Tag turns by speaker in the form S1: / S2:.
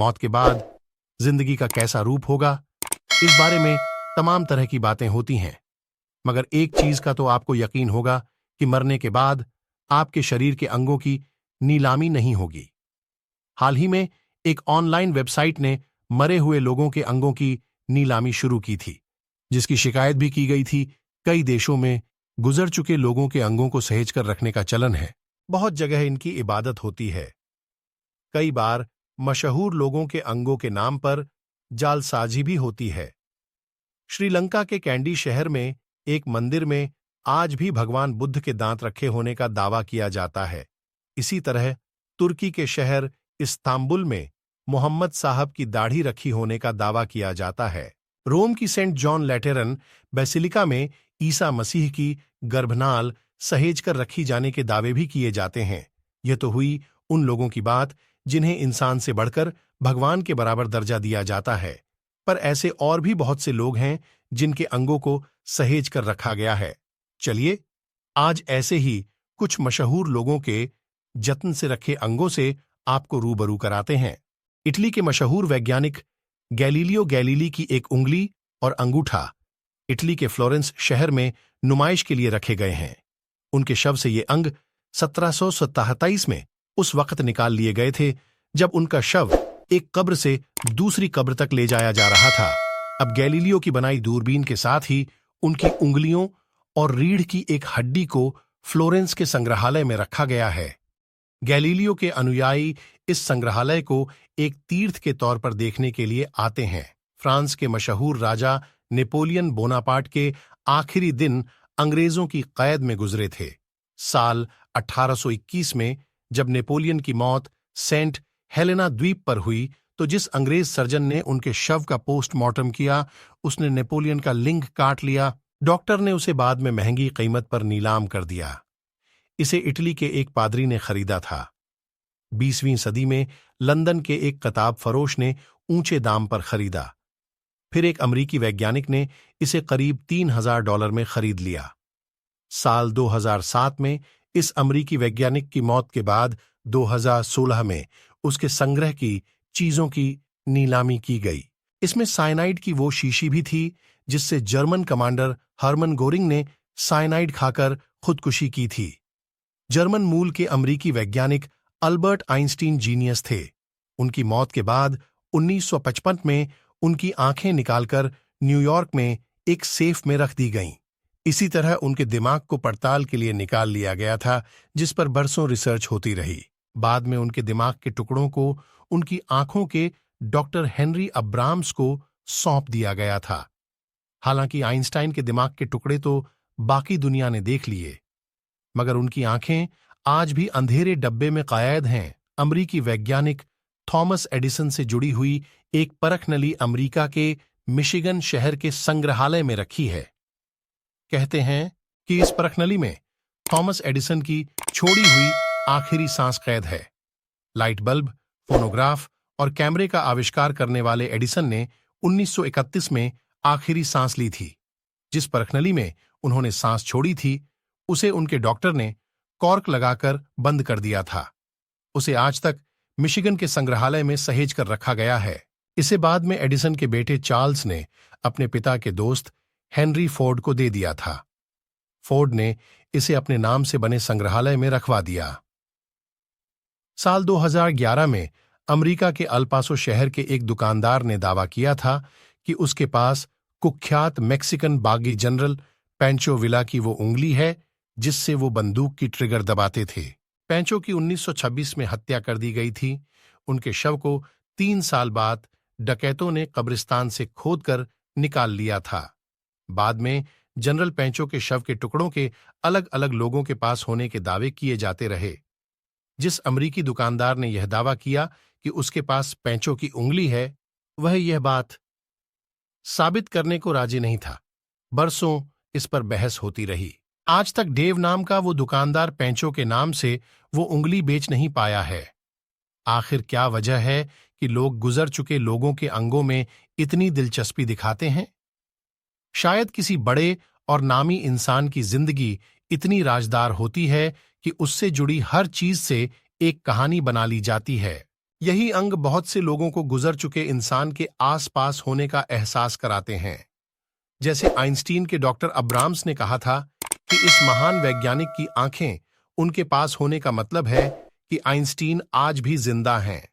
S1: मौत के बाद जिंदगी का कैसा रूप होगा, इस बारे में तमाम तरह की बातें होती हैं। मगर एक चीज का तो आपको यकीन होगा कि मरने के बाद आपके शरीर के अंगों की नीलामी नहीं होगी। हाल ही में एक ऑनलाइन वेबसाइट ने मरे हुए लोगों के अंगों की नीलामी शुरू की थी, जिसकी शिकायत भी की गई थी। कई देशों में गुजर चुके लोगों के अंगों को सहेज कर रखने का चलन है। बहुत जगह इनकी इबादत होती है। कई बार मशहूर लोगों के अंगों के नाम पर जालसाजी भी होती है। श्रीलंका के कैंडी शहर में एक मंदिर में आज भी भगवान बुद्ध के दांत रखे होने का दावा किया जाता है। इसी तरह तुर्की के शहर इस्तांबुल में मोहम्मद साहब की दाढ़ी रखी होने का दावा किया जाता है। रोम की सेंट जॉन लैटेरन बेसिलिका में ईसा मसीह की गर्भनाल सहेज कर रखी जाने के दावे भी किए जाते हैं। यह तो हुई उन लोगों की बात जिन्हें इंसान से बढ़कर भगवान के बराबर दर्जा दिया जाता है। पर ऐसे और भी बहुत से लोग हैं जिनके अंगों को सहेज कर रखा गया है। चलिए आज ऐसे ही कुछ मशहूर लोगों के जत्न से रखे अंगों से आपको रूबरू कराते हैं। इटली के मशहूर वैज्ञानिक गैलीलियो गैलीली की एक उंगली और अंगूठा इटली के फ्लोरेंस शहर में नुमाइश के लिए रखे गए हैं। उनके शव से ये अंग 1727 में उस वक्त निकाल लिए गए थे जब उनका शव एक कब्र से दूसरी कब्र तक ले जाया जा रहा था। अब गैलीलियो की बनाई दूरबीन के साथ ही उनकी उंगलियों और रीढ़ की एक हड्डी को फ्लोरेंस के संग्रहालय में रखा गया है। गैलीलियो के अनुयायी इस संग्रहालय को एक तीर्थ के तौर पर देखने के लिए आते हैं। फ्रांस के मशहूर राजा नेपोलियन बोनापार्ट के आखिरी दिन अंग्रेजों की कैद में गुजरे थे। साल 1821 में जब नेपोलियन की मौत सेंट हेलेना द्वीप पर हुई तो जिस अंग्रेज सर्जन ने उनके शव का पोस्टमार्टम किया उसने नेपोलियन का लिंग काट लिया। डॉक्टर ने उसे बाद में महंगी कीमत पर नीलाम कर दिया। इसे इटली के एक पादरी ने खरीदा था। 20वीं सदी में लंदन के एक किताब फरोश ने ऊंचे दाम पर खरीदा। फिर एक अमरीकी वैज्ञानिक ने इसे करीब $3000 में खरीद लिया। साल 2007 में इस अमरीकी वैज्ञानिक की मौत के बाद 2016 में उसके संग्रह की चीजों की नीलामी की गई। इसमें साइनाइड की वो शीशी भी थी जिससे जर्मन कमांडर हर्मन गोरिंग ने साइनाइड खाकर खुदकुशी की थी। जर्मन मूल के अमरीकी वैज्ञानिक अल्बर्ट आइंस्टीन जीनियस थे। उनकी मौत के बाद 1955 में उनकी आंखें निकालकर न्यूयॉर्क में एक सेफ में रख दी गईं। इसी तरह उनके दिमाग को पड़ताल के लिए निकाल लिया गया था, जिस पर बरसों रिसर्च होती रही। बाद में उनके दिमाग के टुकड़ों को उनकी आंखों के डॉक्टर हेनरी अब्राम्स को सौंप दिया गया था। हालांकि आइंस्टाइन के दिमाग के टुकड़े तो बाकी दुनिया ने देख लिए, मगर उनकी आंखें आज भी अंधेरे डब्बे में कैद हैं। अमरीकी वैज्ञानिक थॉमस एडिसन से जुड़ी हुई एक परखनली अमरीका के मिशिगन शहर के संग्रहालय में रखी है। कहते हैं कि इस परखनली में थॉमस एडिसन की छोड़ी हुई आखिरी सांस कैद है। लाइट बल्ब, फोनोग्राफ और कैमरे का आविष्कार करने वाले एडिसन ने 1931 में आखिरी सांस ली थी। जिस परखनली में उन्होंने सांस छोड़ी थी उसे उनके डॉक्टर ने कॉर्क लगाकर बंद कर दिया था। उसे आज तक मिशिगन के संग्रहालय में सहेज कर रखा गया है। इसे बाद में एडिसन के बेटे चार्ल्स ने अपने पिता के दोस्त हेनरी फोर्ड को दे दिया था। फोर्ड ने इसे अपने नाम से बने संग्रहालय में रखवा दिया। साल 2011 में अमेरिका के अल्पासो शहर के एक दुकानदार ने दावा किया था कि उसके पास कुख्यात मैक्सिकन बागी जनरल पैंचो विला की वो उंगली है जिससे वो बंदूक की ट्रिगर दबाते थे। पैंचो की 1926 में हत्या कर दी गई थी। उनके शव को 3 साल बाद डकैतों ने कब्रिस्तान से खोदकर निकाल लिया था। बाद में जनरल पैंचो के शव के टुकड़ों के अलग अलग लोगों के पास होने के दावे किए जाते रहे। जिस अमरीकी दुकानदार ने यह दावा किया कि उसके पास पैंचो की उंगली है, वह यह बात साबित करने को राजी नहीं था। बरसों इस पर बहस होती रही। आज तक डेव नाम का वो दुकानदार पैंचो के नाम से वो उंगली बेच नहीं पाया है। आखिर क्या वजह है कि लोग गुजर चुके लोगों के अंगों में इतनी दिलचस्पी दिखाते हैं? शायद किसी बड़े और नामी इंसान की जिंदगी इतनी राजदार होती है कि उससे जुड़ी हर चीज से एक कहानी बना ली जाती है। यही अंग बहुत से लोगों को गुजर चुके इंसान के आसपास होने का एहसास कराते हैं। जैसे आइंस्टीन के डॉक्टर अब्राम्स ने कहा था कि इस महान वैज्ञानिक की आंखें उनके पास होने का मतलब है कि आइंस्टीन आज भी जिंदा हैं।